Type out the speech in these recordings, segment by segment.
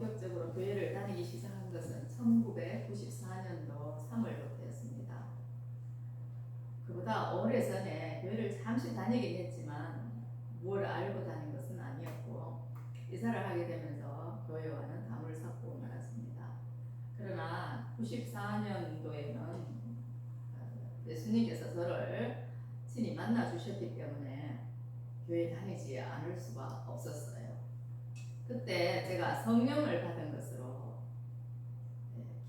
본격적으로 교회를 다니기 시작한 것은 1994년도 3월부터였습니다. 그보다 오래전에 교회를 잠시 다니긴 했지만 뭘 알고 다닌 것은 아니었고, 이사를 하게 되면서 교회와는 담을 쌓고 말았습니다. 그러나 94년도에는 예수님께서 저를 친히 만나 주셨기 때문에 교회 다니지 않을 수가 없었어요. 그때 제가 성령을 받은 것으로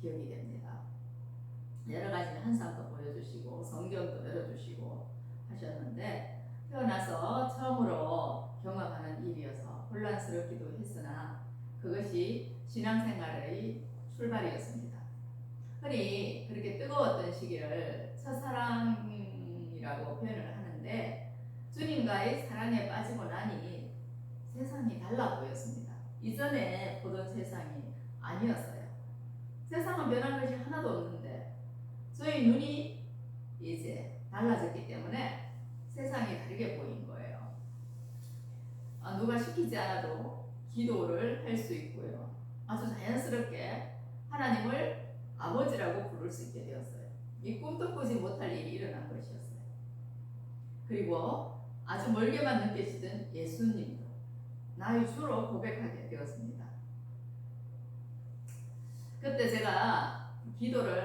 기억이 됩니다. 여러 가지 환상도 보여주시고 성경도 열어주시고 하셨는데, 태어나서 처음으로 경험하는 일이어서 혼란스럽기도 했으나 그것이 신앙생활의 출발이었습니다. 흔히 그렇게 뜨거웠던 시기를 첫사랑이라고 표현을 하는데, 주님과의 사랑에 빠지고 나니 세상이 달라 보였습니다. 이전에 보던 세상이 아니었어요. 세상은 변한 것이 하나도 없는데 저희 눈이 이제 달라졌기 때문에 세상이 다르게 보인 거예요. 누가 시키지 않아도 기도를 할 수 있고요. 아주 자연스럽게 하나님을 아버지라고 부를 수 있게 되었어요. 이 꿈도 꾸지 못할 일이 일어난 것이었어요. 그리고 아주 멀게만 느껴지던 예수님도 나의 주로 고백하게 되었습니다. 그때 제가 기도를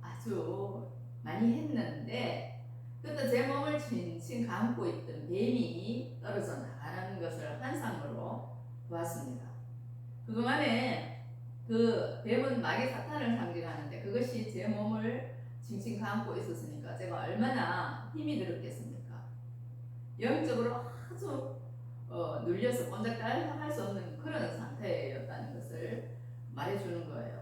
아주 많이 했는데, 그때 제 몸을 칭칭 감고 있던 뱀이 떨어져 나가는 것을 환상으로 보았습니다. 그동안에 그 뱀은 마귀 사탄을 상징하는데 그것이 제 몸을 칭칭 감고 있었으니까 제가 얼마나 힘이 들었겠습니까? 영적으로 아주 눌려서 꼼짝달할 수 없는 그런 상태였다는 것을 말해주는 거예요.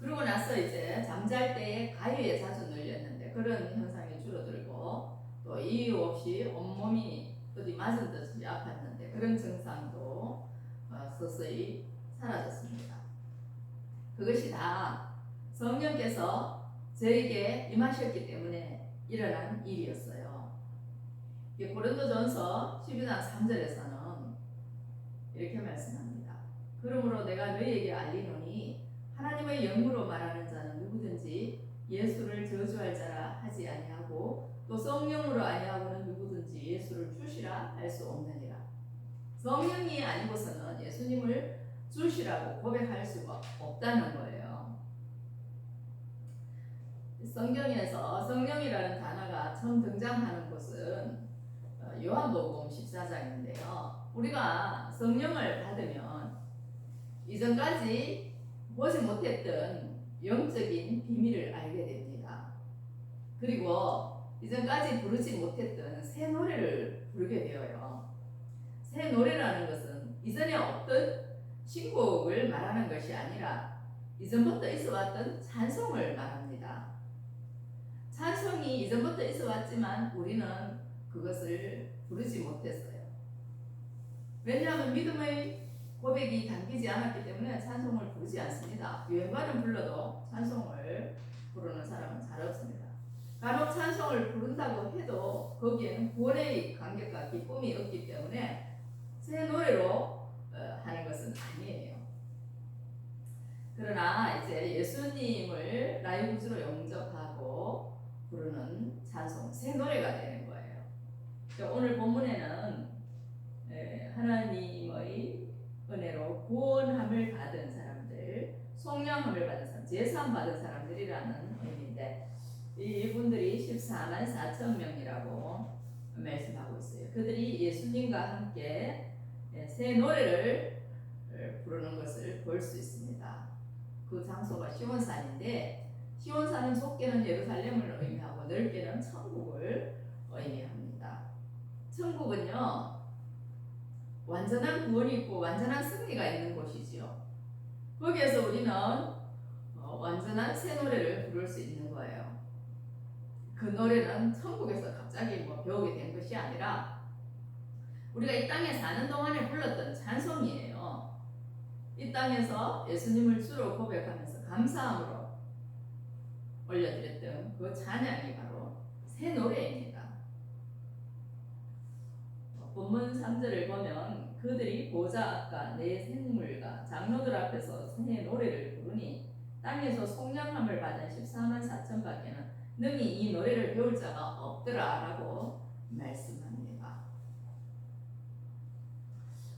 그러고 나서 이제 잠잘 때에 가위에 자주 눌렸는데 그런 현상이 줄어들고, 또 이유 없이 온몸이 어디 맞은 듯이 아팠는데 그런 증상도 서서히 사라졌습니다. 그것이 다 성령께서 저에게 임하셨기 때문에 일어난 일이었어요. 고린도전서 12장 3절에서는 이렇게 말씀합니다. 그러므로 내가 너희에게 알리노니 하나님의 영으로 말하는 자는 누구든지 예수를 저주할 자라 하지 아니하고 또 성령으로 아니하고는 누구든지 예수를 주시라 할 수 없느니라. 성령이 아니고서는 예수님을 주시라고 고백할 수가 없다는 거예요. 성경에서 성령이라는 단어가 처음 등장하는 곳은 요한복음 14장인데요. 우리가 성령을 받으면 이전까지 보지 못했던 영적인 비밀을 알게 됩니다. 그리고 이전까지 부르지 못했던 새 노래를 부르게 되어요. 새 노래라는 것은 이전에 없던 신곡을 말하는 것이 아니라 이전부터 있어왔던 찬송을 말합니다. 찬송이 이전부터 있어왔지만 우리는 그것을 부르지 못했어요. 왜냐하면 믿음의 고백이 담기지 않았기 때문에 찬송을 부르지 않습니다. 유행가는 불러도 찬송을 부르는 사람은 잘 없습니다. 간혹 찬송을 부른다고 해도 거기에는 구원의 감격과 기쁨이 없기 때문에 새 노래로 하는 것은 아니에요. 그러나 이제 예수님을 나의 구주로 영접하고 부르는 찬송, 새 노래가 되는 거예요. 오늘 본문에는 하나님의 은혜로 구원함을 받은 사람들, 속량함을 받은 사람, 제사함 받은 사람들이라는 의미인데, 이분들이 14만 4천 명이라고 말씀하고 있어요. 그들이 예수님과 함께 새 노래를 부르는 것을 볼 수 있습니다. 그 장소가 시온산인데, 시온산은 좁게는 예루살렘을 의미하고 넓게는 천국을 의미합니다. 천국은요, 완전한 구원이 있고 완전한 승리가 있는 곳이지요. 거기에서 우리는 완전한 새 노래를 부를 수 있는 거예요. 그 노래는 천국에서 갑자기 배우게 된 것이 아니라 우리가 이 땅에 사는 동안에 불렀던 찬송이에요. 이 땅에서 예수님을 주로 고백하면서 감사함으로 올려드렸던 그 찬양이 바로 새 노래입니다. 본문 3절을 보면 그들이 보좌 앞과 내 생물과 장로들 앞에서 새 노래를 부르니 땅에서 속량함을 받은 14만 4천 밖에는 능히 이 노래를 배울 자가 없더라라고 말씀합니다.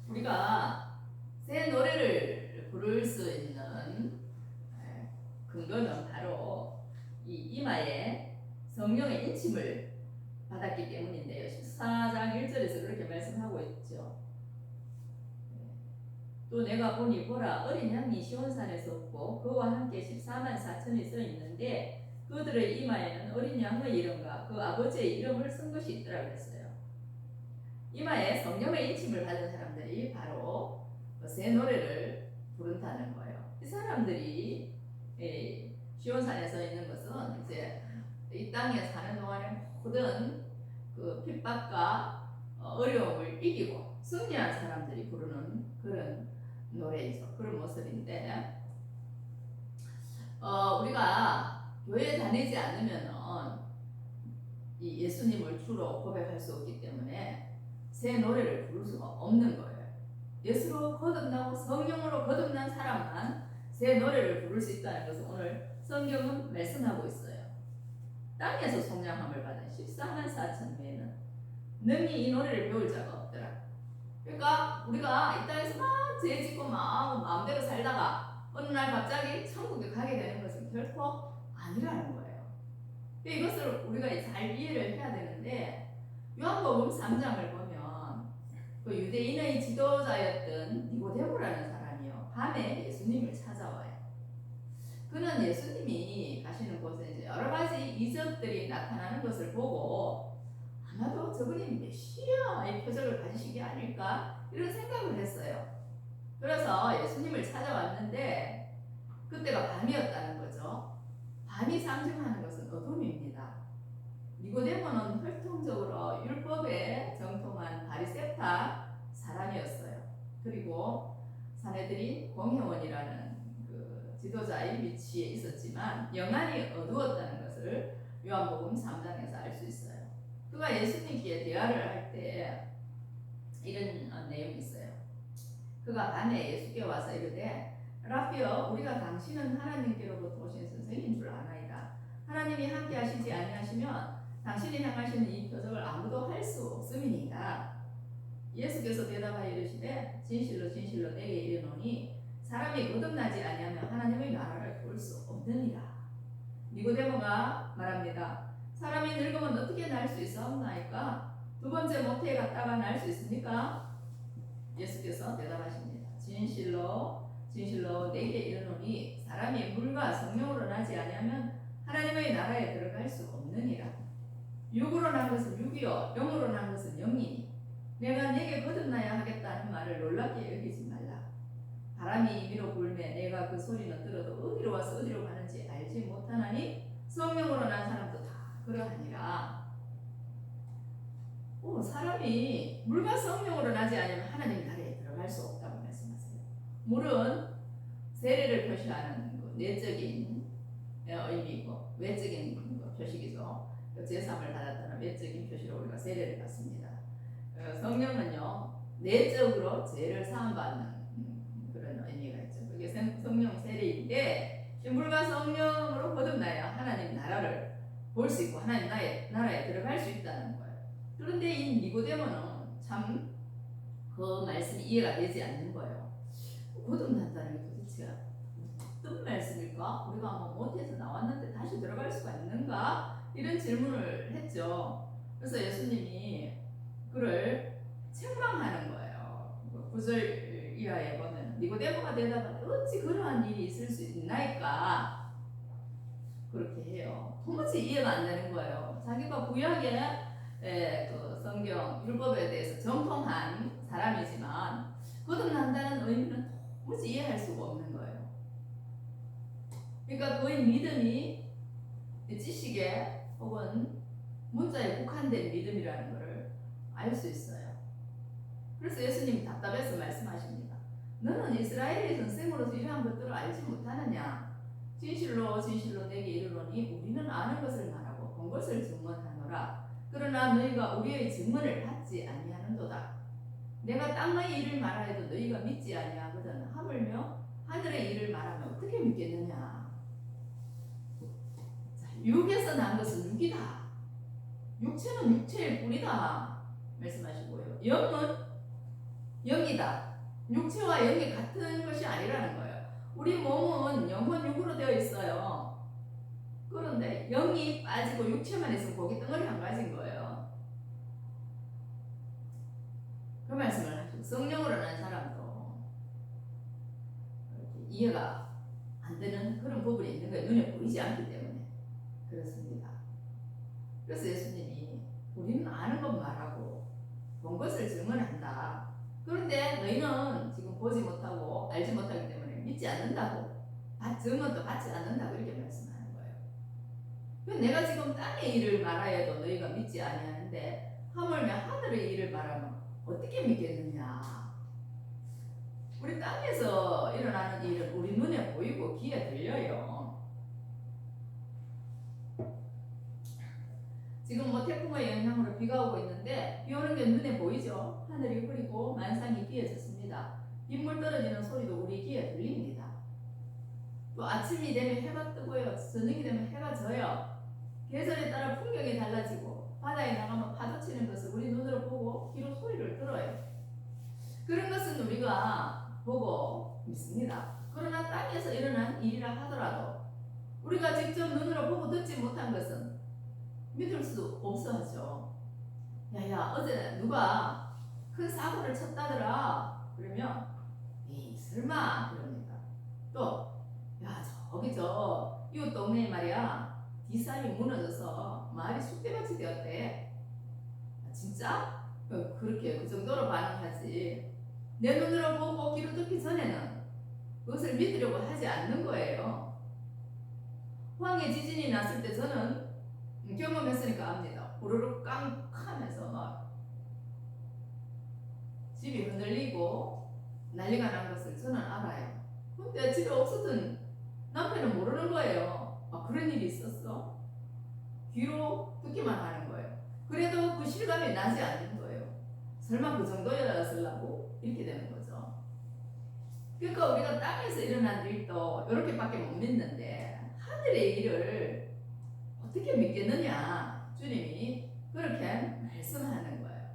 우리가 새 노래를 부를 수 있는 근거는 바로 이 이마에 성령의 인침을 받았기 때문인데요. 14장 1절에서 그렇게 말씀하고 있죠. 또 내가 보니 보라 어린 양이 시온산에 섰고 그와 함께 14만 4천이 서 있는데 그들의 이마에는 어린 양의 이름과 그 아버지의 이름을 쓴 것이 있더라 그랬어요. 이마에 성령의 인침을 받은 사람들이 바로 새 노래를 부른다는 거예요. 이 사람들이 시온산에 서 있는 것은 이제 이 땅에 사는 동안에 모든 그 핍박과 어려움을 이기고 승리한 사람들이 부르는 그런 노래이죠. 그런 모습인데 우리가 교회 다니지 않으면은 이 예수님을 주로 고백할 수 없기 때문에 새 노래를 부를 수가 없는 거예요. 예수로 거듭나고 성령으로 거듭난 사람만 새 노래를 부를 수 있다는 것을 오늘 성경은 말씀하고 있어요. 땅에서 속량함을 받은 14만 4천 외에는 능히 이 노래를 배울 자가 없더라. 그러니까 우리가 이 땅에서 막 죄 짓고 막 마음대로 살다가 어느 날 갑자기 천국에 가게 되는 것은 결코 아니라는 거예요. 이것을 우리가 잘 이해를 해야 되는데 요한복음 3장을 보면 그 유대인의 지도자였던 니고데모라는 사람이요 밤에 예수님을 찾아와요. 그는 예수님이 가시는 곳에 이제 여러 가지 이적들이 나타나는 것을 보고 아마도 저분이 메시아의 표적을 가지신 게 아닐까 이런 생각을 했어요. 그래서 예수님을 찾아왔는데 그때가 밤이었다는 거죠. 밤이 상징하는 것은 어둠입니다. 니고데모는 혈통적으로 율법에 정통한 바리새파 사람이었어요. 그리고 사내들인 공회원이라는 그 지도자의 위치에 있었지만 영안이 어두웠다는 것을 요한복음 3장에서 알 수 있어요. 그가 예수님께 대화를 할 때 이런 내용이 있어요. 그가 밤에 예수께 와서 이르되 라피여 우리가 당신은 하나님께로부터 오신 선생인 줄 아나이다. 하나님이 함께 하시지 아니하시면 당신이 향하시는 이 표적을 아무도 할 수 없음이니이다. 예수께서 대답하여 이르시되 진실로 진실로 내게 이르노니 사람이 거듭나지 아니하면 하나님의 나라를 볼 수 없느니라. 니고데모가 말합니다. 사람이 늙으면 어떻게 날 수 있사옵나이까? 두 번째 모태에 갔다가 날 수 있습니까? 예수께서 대답하십니다. 진실로 진실로 내게 이르노니 사람이 물과 성령으로 나지 아니하면 하나님의 나라에 들어갈 수 없느니라. 육으로 난 것은 육이요 영으로 난 것은 영이니 내가 내게 거듭나야 하겠다는 말을 놀랍게 여기지 말라. 바람이 임의로 불매 내가 그 소리는 들어도 어디로 와서 어디로 가는지 알지 못하나니 성령으로 난 사람도 다 그러하니라. 사람이 물과 성령으로 나지 않으면 하나님 나라에 들어갈 수 없다고 말씀하세요. 물은 세례를 표시하는 내적인 의미이고 외적인 표식이죠. 제사함을 받았다는 외적인 표시로 우리가 세례를 받습니다. 성령은요 내적으로 죄를 사함받는 그런 의미가 있죠. 그게 성령 세례인데 물과 성령으로 거듭나야 하나님 나라를 볼 수 있고 하나님 나라에 들어갈 수 있다는 거예요. 그런데 이 니고데모는 참 그 말씀이 이해가 되지 않는 거예요. 거듭난다는 게 도대체 어떤 말씀일까? 우리가 뭐 모태에서 나왔는데 다시 들어갈 수가 있는가? 이런 질문을 했죠. 그래서 예수님이 그를 책망하는 거예요. 9절 이하에 보면 니고데모가 대답하되 어찌 그러한 일이 있을 수 있나이까? 그렇게 해요. 도무지 이해가 안 되는 거예요. 자기가 구약의 그 성경 율법에 대해서 정통한 사람이지만 거듭난다는 의미는 도무지 이해할 수가 없는 거예요. 그러니까 그의 믿음이 지식에 혹은 문자에 국한된 믿음이라는 것을 알 수 있어요. 그래서 예수님이 답답해서 말씀하십니다. 너는 이스라엘의 선생으로서 이러한 것들을 알지 못하느냐? 진실로 진실로 내게 이르노니 우리는 아는 것을 말하고 본 것을 증언하노라. 그러나 너희가 우리의 증언을 받지 아니하는도다. 내가 땅의 일을 말하여도 너희가 믿지 아니하거든. 하물며 하늘의 일을 말하면 어떻게 믿겠느냐. 자, 육에서 난 것은 육이다. 육체는 육체일 뿐이다 말씀하시고요. 영은 영이다. 육체와 영이 같은 것이 아니라는 거예요. 우리 몸은 영혼 육으로 되어 있어요. 그런데 영이 빠지고 육체만 있으면 거기 덩어리 한 가지인 거예요. 그 말씀을 하시고 성령으로 난 사람도 이렇게 이해가 안 되는 그런 부분이 있는 거예요. 눈에 보이지 않기 때문에 그렇습니다. 그래서 예수님이 우리는 아는 것 말하고 본 것을 증언한다. 그런데 너희는 지금 보지 못하고 알지 못하기 때문에 믿지 않는다고, 증언도 받지 않는다고 이렇게 말씀하는 거예요. 내가 지금 땅의 일을 말하여도 너희가 믿지 아니하는데 하물며 하늘의 일을 말하면 어떻게 믿겠느냐. 우리 땅에서 일어나는 일은 우리 눈에 보이고 귀에 들려요. 지금 뭐 태풍의 영향으로 비가 오고 있는데 비 오는 게 눈에 보이죠. 하늘이 흐리고 만상이 삐어졌습니다. 빗물 떨어지는 소리도 우리 귀에 들립니다. 또 아침이 되면 해가 뜨고요. 저녁이 되면 해가 져요. 계절에 따라 풍경이 달라지고 바다에 나가면 파도 치는 것을 우리 눈으로 보고 귀로 소리를 들어요. 그런 것은 우리가 보고 믿습니다. 그러나 땅에서 일어난 일이라 하더라도 우리가 직접 눈으로 보고 듣지 못한 것은 믿을 수 없어 하죠. 야야 어제 누가 큰 사고를 쳤다더라. 그러면 에이 설마 그럽니다. 또 야 저기 저 이웃 동네에 말이야 뒷산이 무너져서 마을이 쑥대밭이 되었대. 진짜? 그렇게 그 정도로 반응하지. 내 눈으로 보고 귀로 듣기 전에는 그것을 믿으려고 하지 않는 거예요. 황해 지진이 났을 때 저는 경험했으니까 압니다. 우르르 깡하면서 막 집이 흔들리고 난리가 난 것을 저는 알아요. 근데 집에 없었던 남편은 모르는 거예요. 아, 그런 일이 있었어? 귀로 듣기만 하는 거예요. 그래도 그 실감이 나지 않는 거예요. 설마 그 정도였을라고? 이렇게 되는 거죠. 그러니까 우리가 땅에서 일어난 일도 이렇게밖에 못 믿는데 하늘의 일을 어떻게 믿겠느냐. 주님이 그렇게 말씀하는 거예요.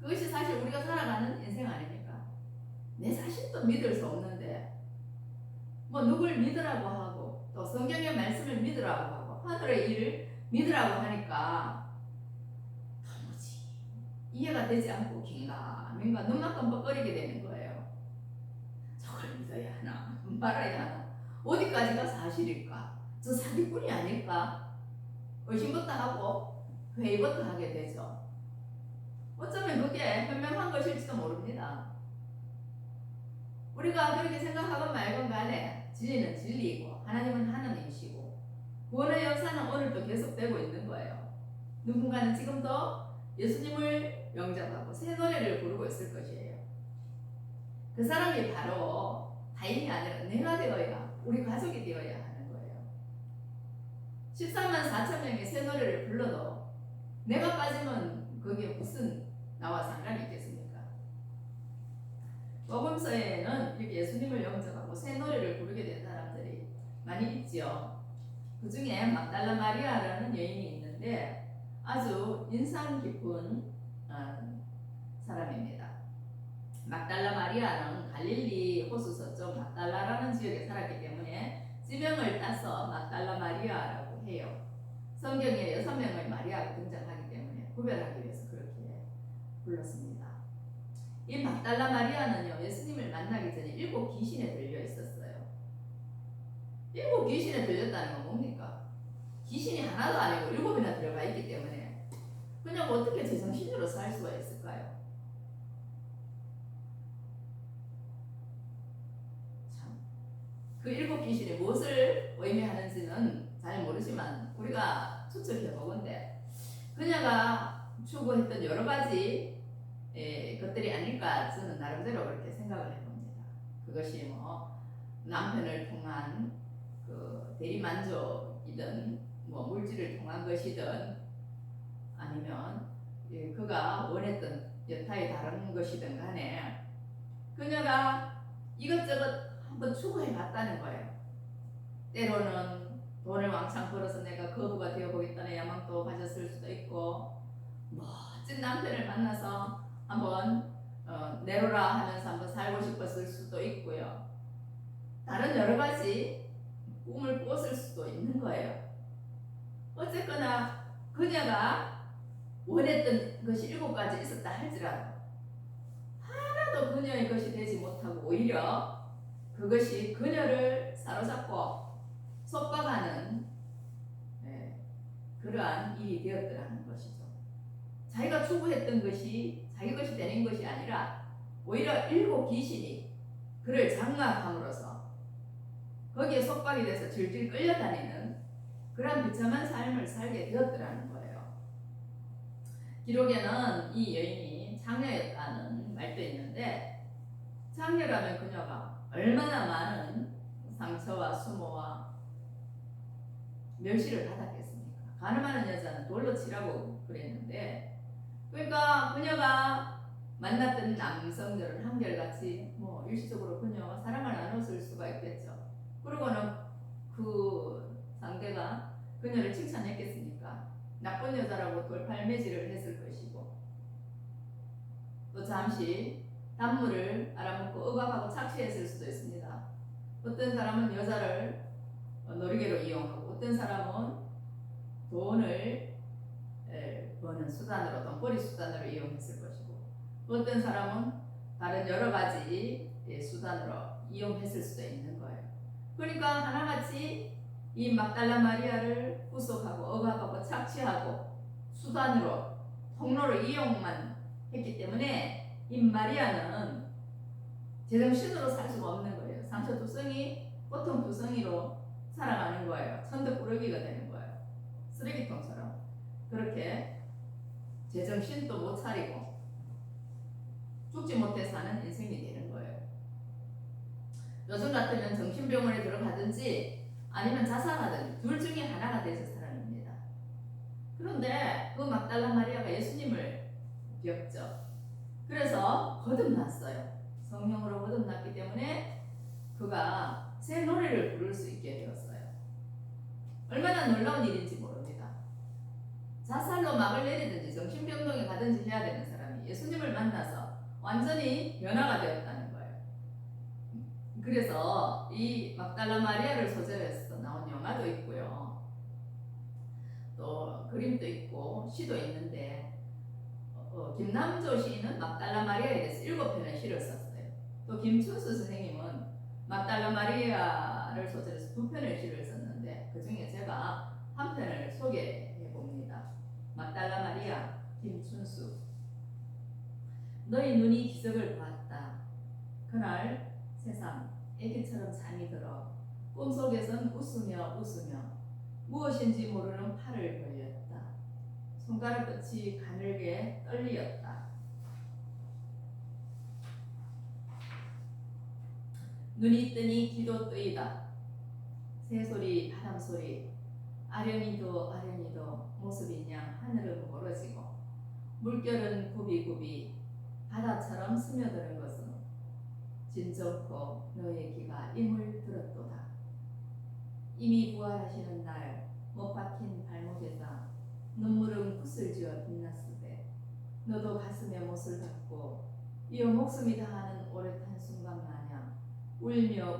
그것이 사실 우리가 살아가는 인생 아닙니까? 내 자신도 믿을 수 없는데 뭐 누굴 믿으라고 하고 또 성경의 말씀을 믿으라고 하고 하늘의 일을 믿으라고 하니까 도무지 이해가 되지 않고 긴가민가 눈만 깜빡거리게 되는 거예요. 저걸 믿어야 하나 말아야 하나 어디까지가 사실일까? 저 사기꾼이 아닐까? 의심부터 하고 회의부터 하게 되죠. 어쩌면 그게 현명한 것일지도 모릅니다. 우리가 그렇게 생각하건 말건 간에 진리는 진리이고 하나님은 하나님이시고 구원의 역사는 오늘도 계속되고 있는 거예요. 누군가는 지금도 예수님을 영접하고 새 노래를 부르고 있을 것이에요. 그 사람이 바로 다인이 아니라 내가 되어야 우리 가족이 되어야 하는 거예요. 13만 4천 명이 새 노래를 불러도 내가 빠지면 그게 무슨 나와 상관이 있겠습니까? 복음서에는 이렇게 예수님을 영접하고 새 노래를 부르게 된 사람들이 많이 있지요. 그 중에 막달라 마리아라는 여인이 있는데 아주 인상 깊은 사람입니다. 막달라 마리아는 갈릴리 호수 서쪽 막달라라는 지역에 살았기 때문에 지명을 따서 막달라 마리아라고 해요. 성경에 6명의 마리아가 등장하기 때문에 구별하기 위해서 그렇게 불렀습니다. 이 막달라 마리아는요 예수님을 만나기 전에 7 귀신에 들려 있었어요. 7 귀신에 들렸다는 건 뭡니까? 귀신이 하나도 아니고 7이나 들어가 있기 때문에 그냥 어떻게 제정신으로 살 수가 있을까요? 참, 그 7 귀신이 무엇을 의미하는지는 잘 모르지만 우리가 추측해 보건대 그녀가 추구했던 여러 가지 것들이 아닐까 저는 나름대로 그렇게 생각을 해봅니다. 그것이 뭐 남편을 통한 그 대리만족이든 뭐 물질을 통한 것이든 아니면 그가 원했던 여타의 다른 것이든 간에 그녀가 이것저것 한번 추구해 봤다는 거예요. 때로는 돈을 왕창 벌어서 내가 거부가 되어 보겠다는 야망도 가졌을 수도 있고, 멋진 남편을 만나서 한번 내로라 하면서 한번 살고 싶었을 수도 있고요. 다른 여러 가지 꿈을 꿨을 수도 있는 거예요. 어쨌거나 그녀가 원했던 것이 7가지 있었다 할지라도 하나도 그녀의 것이 되지 못하고 오히려 그것이 그녀를 사로잡고 속박하는 그러한 일이 되었더라는 것이죠. 자기가 추구했던 것이 자기 것이 되는 것이 아니라 오히려 7 귀신이 그를 장악함으로써 거기에 속박이 돼서 질질 끌려다니는 그러한 비참한 삶을 살게 되었더라는 거예요. 기록에는 이 여인이 장녀였다는 말도 있는데, 장녀라면 그녀가 얼마나 많은 상처와 수모와 멸시를 받았겠습니까? 가늠하는 여자는 돌로 치라고 그랬는데, 그러니까 그녀가 만났던 남성들은 한결같이 일시적으로 그녀와 사랑을 나눴을 수가 있겠죠. 그러고는 그 상대가 그녀를 칭찬했겠습니까? 나쁜 여자라고 돌팔매질을 했을 것이고, 또 잠시 단물을 알아먹고 억압하고 착취했을 수도 있습니다. 어떤 사람은 여자를 놀이개로 이용하고, 어떤 사람은 돈을 버는 수단으로, 돈벌이 수단으로 이용했을 것이고, 어떤 사람은 다른 여러 가지 수단으로 이용했을 수도 있는 거예요. 그러니까 하나같이 이 막달라 마리아를 구속하고 억압하고 착취하고 수단으로, 통로로 이용만 했기 때문에 이 마리아는 제정신으로 살 수가 없는 거예요. 상처투성이 고통투성이로 살아가는 거예요. 천덕꾸러기가 되는 거예요. 쓰레기통처럼. 그렇게 제정신도 못 차리고 죽지 못해 사는 인생이 되는 거예요. 요즘 같으면 정신병원에 들어가든지 아니면 자살하든지 둘 중에 하나가 돼서 사람입니다. 그런데 그 막달라 마리아가 예수님을 뵙죠. 그래서 거듭났어요. 성령으로 거듭났기 때문에 그가 새 노래를 부를 수 있게 되었어요. 얼마나 놀라운 일인지 모릅니다. 자살로 막을 내리든지 정신병동에 가든지 해야 되는 사람이 예수님을 만나서 완전히 변화가 되었다는 거예요. 그래서 이 막달라 마리아를 소재로 해서 나온 영화도 있고요. 또 그림도 있고 시도 있는데, 김남조 시인은 막달라 마리아에 대해서 7편의 시를 썼어요. 또 김춘수 선생님은 막달라 마리아를 소재로 해서 2편의 시를 썼는데, 그 중에 제가 한 편을 소개해 봅니다. 막달라 마리아, 김춘수. 너희 눈이 기적을 보았다. 그날 세상 애기처럼 잠이 들어 꿈속에선 웃으며 무엇인지 모르는 팔을 벌렸다. 손가락 끝이 가늘게 떨리었다. 눈이 뜨니 기도 뜨이다. 새소리 바람소리 아련히도 모습이냐 하늘은 멀어지고 물결은 굽이굽이 바다처럼 스며드는 것은 진정코 너의 귀가 임을 들었도다. 이미 부활하시는 날 못 박힌 발목에다 눈물은 붓을 지어 빛났으되 너도 가슴에 못을 박고 이어 목숨이 다하는 오랫한 순간 마냥 울며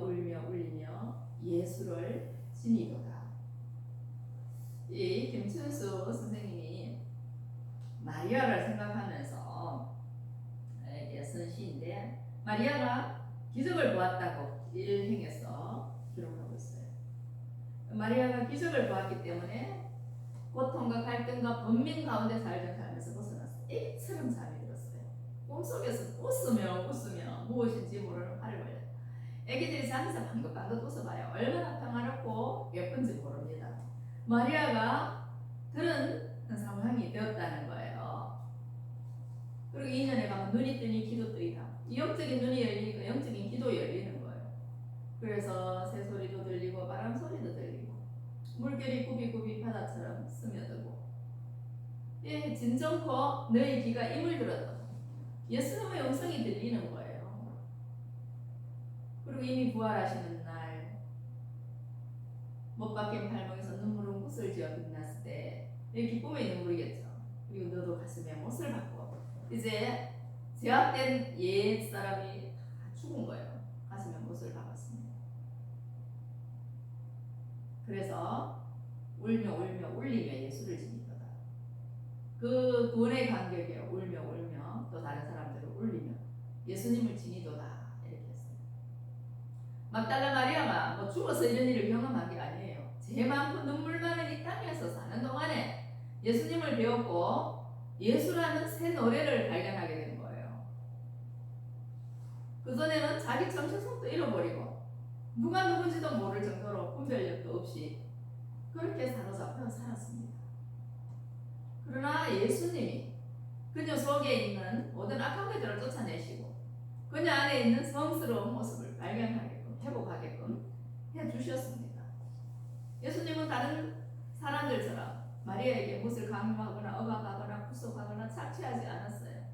예수를 지니도다. 이 김춘수 선생님이 마리아를 생각하면서 쓴 시인데, 마리아가 기적을 보았다고 일행에서 기록하고 있어요. 마리아가 기적을 보았기 때문에 고통과 갈등과 번민 가운데 살던 삶에서 벗어났어요. 애기처럼 잠이 들었어요. 꿈속에서 웃으며 무엇인지 모르는 팔을 벌렸어요. 애기들이 잠에서 방긋방긋 웃어봐요. 얼마나 평화롭고 예쁜지 모릅니다. 마리아가 그런 상황이 되었다는 거예요. 그리고 2년에 가면 눈이 뜨니 기도 뜨이다. 영적인 눈이 열리니까 영적인 기도 열리는 거예요. 그래서 새소리도 들리고 바람 소리도 들리고 물결이 굽이굽이 바다처럼 스며들고 예, 진정코 너희 귀가 임을 들어도 예수님의 음성이 들리는 거예요. 그리고 이미 부활하시는 날 못 박힌 발목에서 눈물은 못을 지어 빛났을 때 이 기쁨의 눈물이겠죠. 그리고 너도 가슴에 못을 박고 이제 제압된 옛 사람이 다 죽은 거예요. 가슴에 못을 박았습니다. 그래서 울며 울며 울리며 예수를 지니도다. 그 구원의 간격에 울며 울며 또 다른 사람들을 울리며 예수님을 지니도다 이렇게 했어요. 막달라 마리아가 뭐 죽어서 이런 일을 경험한 게 아니에요. 죄 많고 눈물 많은 이 땅에서 사는 동안에 예수님을 배웠고 예수라는 새 노래를 발견하게 된 거예요. 그전에는 자기 정체성도 잃어버리고 누가 누군지도 모를 정도로 분별력도 없이 그렇게 사로잡혀 살았습니다. 그러나 예수님이 그녀 속에 있는 모든 악한 것들을 쫓아내시고 그녀 안에 있는 성스러운 모습을 발견하게끔 회복하게끔 해주셨습니다. 예수님은 다른 사람들처럼 마리아에게 무엇을 강요하거나 억압하거나 구속하거나 착취하지 않았어요.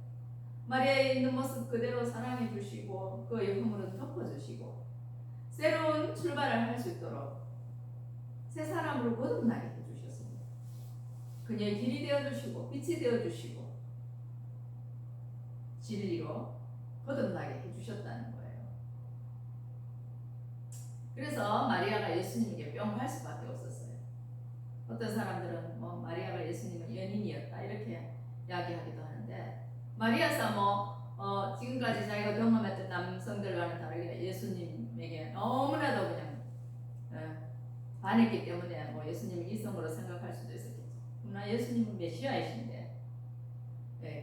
마리아에 있는 모습 그대로 사랑해 주시고 그의 허물은 덮어주시고 새로운 출발을 할 수 있도록 새 사람으로 거듭나게 해주셨습니다. 그녀의 길이 되어주시고 빛이 되어주시고 진리로 거듭나게 해주셨다는 거예요. 그래서 마리아가 예수님에게 뿅 갈 수밖에 없었어요. 어떤 사람들은 뭐 마리아가 예수님의 연인이었다 이렇게 이야기하기도 하는데 마리아 사모 지금까지 자기가 경험했던 남성들과는 다르게 예수님에게 너무나도 그냥 반했기 때문에 뭐 예수님을 이성으로 생각할 수도 있었겠죠. 그러나 예수님은 메시아이신데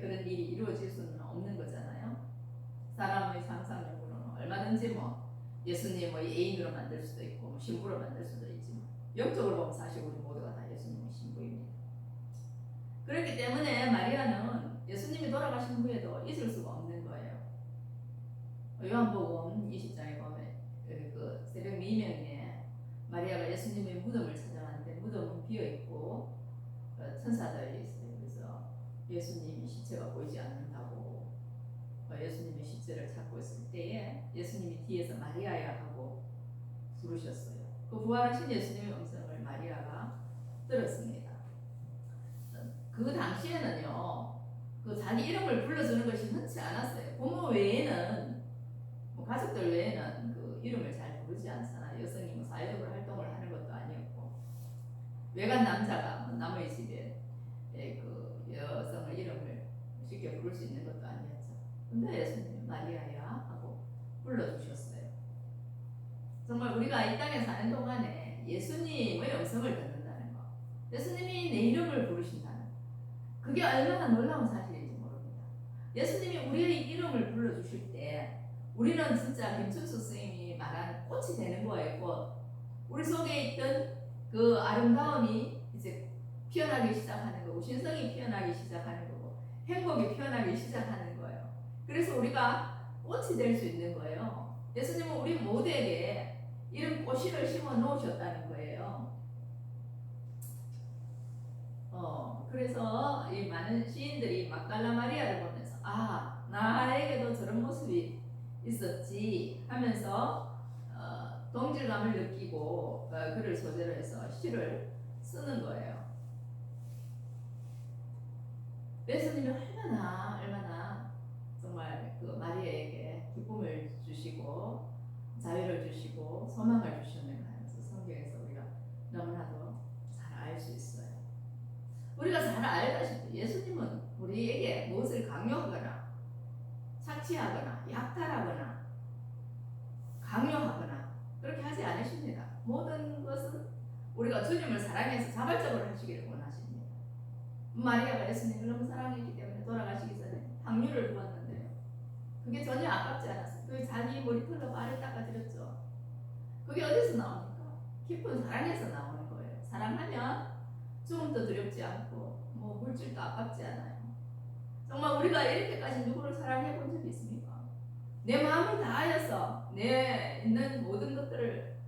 그런 일이 이루어질 수는 없는 거잖아요. 사람의 상상력으로는 얼마든지 뭐 예수님 뭐 애인으로 만들 수도 있고 신부로 만들 수도 있지만 영적으로 보면 사실 우리 모두가 다 예수님의 신부입니다. 그렇기 때문에 마리아는 예수님이 돌아가신 후에도 잊을 수가 없는 거예요. 요한복음 20장에 보면 그 새벽 미명에 마리아가 예수님의 무덤을 찾아갔는데 무덤은 비어있고 천사들이 있어요. 그래서 예수님이 시체가 보이지 않는다고 예수님의 시체를 찾고 있을 때에 예수님이 뒤에서 마리아야 하고 부르셨어요. 그 부활하신 예수님의 음성을 마리아가 들었습니다. 그 당시에는요, 그 자기 이름을 불러주는 것이 흔치 않았어요. 부모 외에는, 뭐 가족들 외에는 그 이름을 잘 부르지 않잖아요. 여성이 뭐 사회적으로 활동을 하는 것도 아니었고, 외간 남자가 뭐 남의 집에 그 여성의 이름을 쉽게 부를 수 있는 것도 아니었죠. 근데 예수님이 마리아야 하고 불러주셨어요. 정말 우리가 이 땅에 사는 동안에 예수님의 음성을 듣는다는 것, 예수님이 내 이름을 부르신다는 것, 그게 얼마나 놀라운 사실인지 모릅니다. 예수님이 우리의 이름을 불러주실 때 우리는 진짜 김춘수 선생님이 말한 꽃이 되는 거예요. 우리 속에 있던 그 아름다움이 이제 피어나기 시작하는 거고 신성이 피어나기 시작하는 거고 행복이 피어나기 시작하는 거예요. 그래서 우리가 꽃이 될 수 있는 거예요. 예수님은 우리 모두에게 이런 꽃씨를 심어 놓으셨다는 거예요. 그래서 이 많은 시인들이 막달라 마리아를 보면서 나에게도 저런 모습이 있었지 하면서 동질감을 느끼고 글을 소재로 해서 시를 쓰는 거예요. 예수님이 얼마나 정말 그 마리아에게 기쁨을 주시고 자유를 주시고 소망을 주셨는가 하면서 성경에서 우리가 너무나도 잘 알 수 있어요. 우리가 잘 알다시피 예수님은 우리에게 무엇을 강요하거나 착취하거나 약탈하거나 강요하거나 그렇게 하지 않으십니다. 모든 것은 우리가 주님을 사랑해서 자발적으로 하시기를 원하십니다. 마리아가 예수님을 너무 사랑했기 때문에 돌아가시기 전에 향유를 부었는데요. 그게 전혀 아깝지 않았어요. 그게 자기 머리털로 발을 닦아드렸죠. 그게 어디서 나옵니까? 깊은 사랑에서 나오는 거예요. 사랑하면 죽음도 두렵지 않고 뭐 물질도 아깝지 않아요. 정말 우리가 이렇게까지 누구를 사랑해 본 적이 있습니까? 내 마음을 다하여서 내 있는 모든 것들을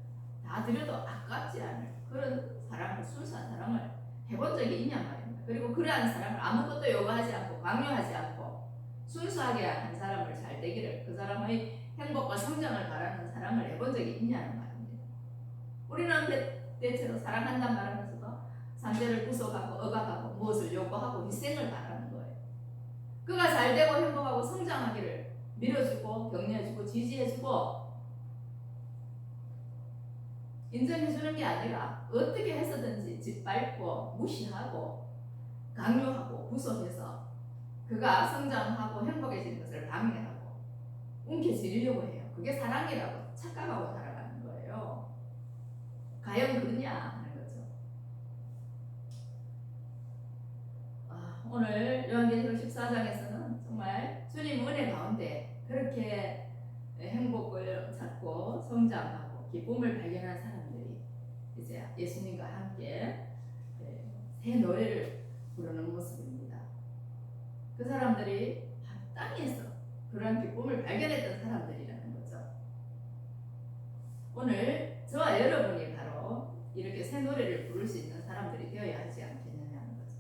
다 드려도 아깝지 않을 그런 사랑을, 순수한 사랑을 해본 적이 있냔 말입니다. 그리고 그러한 사람을 아무것도 요구하지 않고 강요하지 않고 순수하게 한 사람을 잘 되기를, 그 사람의 행복과 성장을 바라는 사랑을 해본 적이 있냐는 말입니다. 우리는 대체로 사랑한다는 말하면서도 상대를 구속하고 억압하고 무엇을 요구하고 희생을 바라는 거예요. 그가 잘 되고 행복하고 성장하기를 밀어주고 격려해주고 지지해주고 인정해주는 게 아니라 어떻게 해서든지 짓밟고 무시하고 강요하고 구속해서 그가 성장하고 행복해지는 것을 방해하고 움켜쥐려고 해요. 그게 사랑이라고 착각하고 살아가는 거예요. 과연 그러냐 하는 거죠. 오늘 요한계시록 14장에서는 정말 주님 은혜 가운데 그렇게 행복을 찾고 성장하고 기쁨을 발견한 사람들이 이제 예수님과 함께 새 노래를 부르는 모습입니다. 그 사람들이 땅에서 그러한 기쁨을 발견했던 사람들이라는 거죠. 오늘 저와 여러분이 바로 이렇게 새 노래를 부를 수 있는 사람들이 되어야 하지 않겠느냐는 거죠.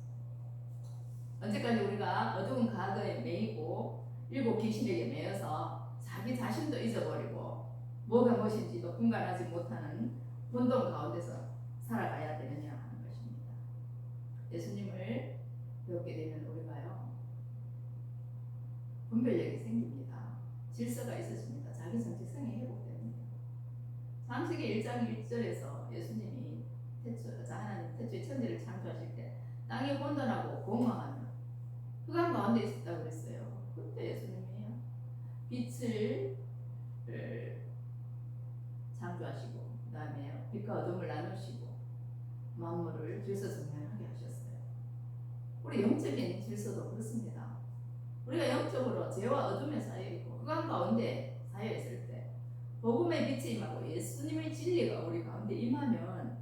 언제까지 우리가 어두운 과거에 매이고 일곱 귀신에게 매여서 자기 자신도 잊어버리고 뭐가 무엇인지도 분간하지 못하는 혼돈 가운데서 살아가야 되느냐 하는 것입니다. 예수님을 배우게 되면 우리가요 분별력이 생깁니다. 질서가 있어집니다. 자기 정체성이 회복됩니다. 창세기 1장 1절에서 예수님이 하나님 태초에 천지를 창조하실 때 땅이 혼돈하고 공허하며 흑암 가운데 있었다고 그랬어요. 그때 예수님이 빛을 창조하시고 그 다음에 빛과 어둠을 나누시고 만물을 질서정연하게 하셨어요. 우리 영적인 질서도 그렇습니다. 우리가 영적으로 죄와 어둠에 쌓여있고 흑암 가운데 쌓여있을 때 복음의 빛이 임하고 예수님의 진리가 우리 가운데 임하면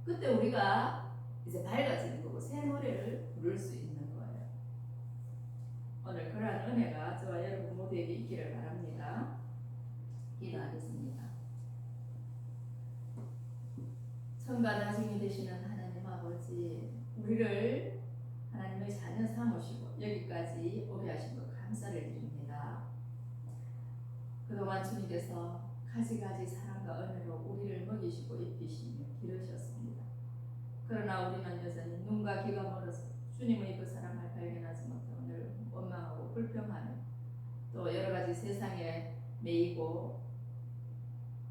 그때 우리가 이제 밝아지는 거고 새 노래를 부를 수 있는 거예요. 오늘 그러한 은혜가 저와 여러분 모두에게 있기를 바랍니다. 기도하겠습니다. 천가 다중이 되시는 하나님 아버지, 우리를 하나님의 자녀 삼으시고 여기까지 오게 하신 것 감사를 드립니다. 그동안 주님께서 가지가지 사랑과 은혜로 우리를 먹이시고 입히시며 기르셨습니다. 그러나 우리는 여전히 눈과 귀가 멀어서 주님의 그 사랑을 발견하지 못하고 늘 원망하고 불평하며 또 여러가지 세상에 매이고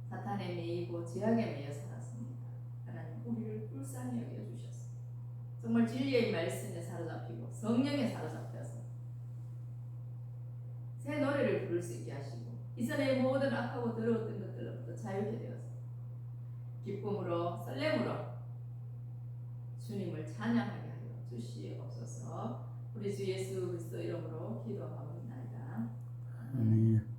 사탄에 매이고 죄악에 매여 살았습니다. 하나님 우리를 불쌍히 여겨주셨습니다. 정말 진리의 말씀에 사로잡히고 성령에 사로잡혀서 새 노래를 부를 수 있게 하시고 이전의 모든 악하고 더러웠던 것들로부터 자유케 되어서 기쁨으로 설렘으로 주님을 찬양하게 하여 주시옵소서. 우리 주 예수 그리스도 이름으로 기도하옵나이다. 아멘.